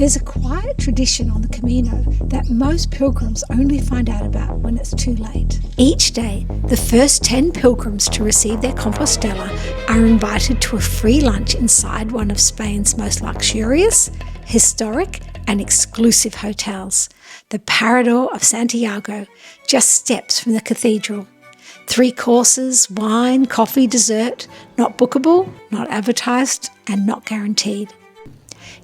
There's a quiet tradition on the Camino that most pilgrims only find out about when it's too late. Each day, the first 10 pilgrims to receive their Compostela are invited to a free lunch inside one of Spain's most luxurious, historic and exclusive hotels, the Parador of Santiago, just steps from the cathedral. 3 courses, wine, coffee, dessert, not bookable, not advertised, and not guaranteed.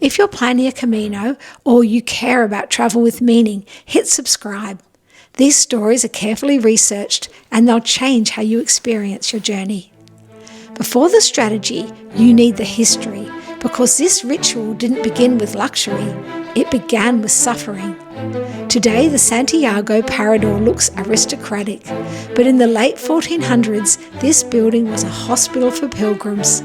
If you're planning a Camino or you care about travel with meaning, hit subscribe. These stories are carefully researched and they'll change how you experience your journey. Before the strategy, you need the history, because this ritual didn't begin with luxury, it began with suffering. Today, the Santiago Parador looks aristocratic, but in the late 1400s, this building was a hospital for pilgrims.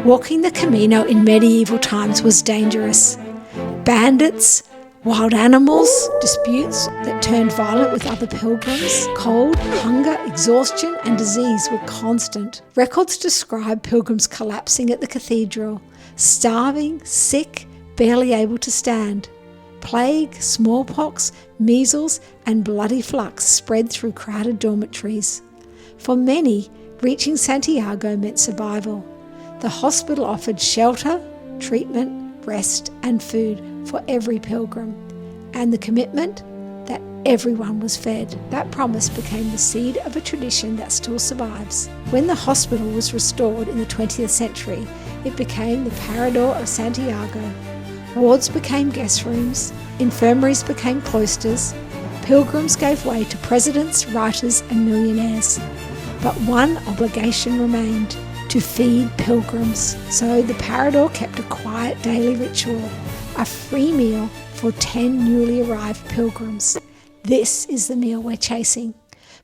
Walking the Camino in medieval times was dangerous. Bandits, wild animals, disputes that turned violent with other pilgrims, cold, hunger, exhaustion and disease were constant. Records describe pilgrims collapsing at the cathedral, starving, sick, barely able to stand. Plague, smallpox, measles and bloody flux spread through crowded dormitories. For many, reaching Santiago meant survival. The hospital offered shelter, treatment, rest and food for every pilgrim, and the commitment that everyone was fed. That promise became the seed of a tradition that still survives. When the hospital was restored in the 20th century, it became the Parador of Santiago. Wards became guest rooms, infirmaries became cloisters, pilgrims gave way to presidents, writers and millionaires. But one obligation remained: to feed pilgrims. So the Parador kept a quiet daily ritual, a free meal for 10 newly arrived pilgrims. This is the meal we're chasing.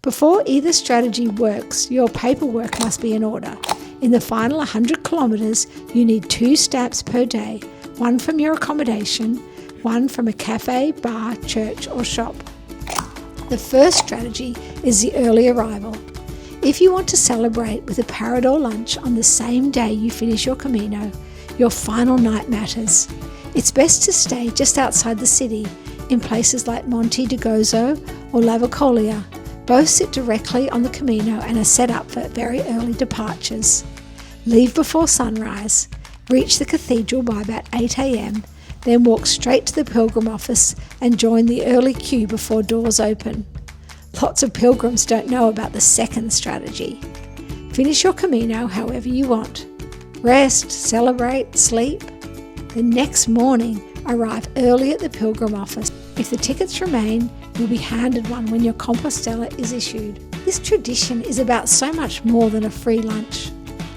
Before either strategy works, your paperwork must be in order. In the final 100 kilometres, you need 2 stamps per day, one from your accommodation, one from a cafe, bar, church or shop. The first strategy is the early arrival. If you want to celebrate with a Parador lunch on the same day you finish your Camino, your final night matters. It's best to stay just outside the city, in places like Monte de Gozo or Lavacolia. Both sit directly on the Camino and are set up for very early departures. Leave before sunrise, reach the cathedral by about 8 a.m, then walk straight to the pilgrim office and join the early queue before doors open. Lots of pilgrims don't know about the second strategy. Finish your Camino however you want. Rest, celebrate, sleep. The next morning, arrive early at the pilgrim office. If the tickets remain, you'll be handed one when your Compostela is issued. This tradition is about so much more than a free lunch.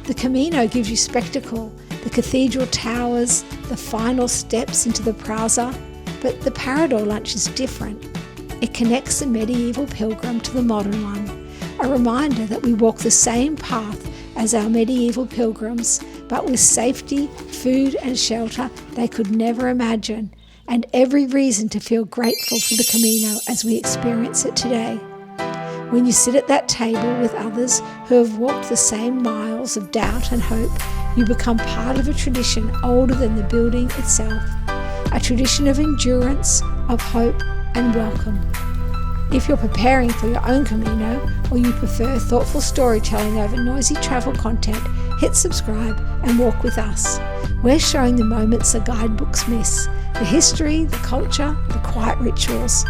The Camino gives you spectacle, the cathedral towers, the final steps into the Plaza, but the Parador lunch is different. It connects the medieval pilgrim to the modern one, a reminder that we walk the same path as our medieval pilgrims, but with safety, food and shelter they could never imagine, and every reason to feel grateful for the Camino as we experience it today. When you sit at that table with others who have walked the same miles of doubt and hope, you become part of a tradition older than the building itself, a tradition of endurance, of hope and welcome. If you're preparing for your own Camino, or you prefer thoughtful storytelling over noisy travel content, hit subscribe and walk with us. We're showing the moments the guidebooks miss, the history, the culture, the quiet rituals.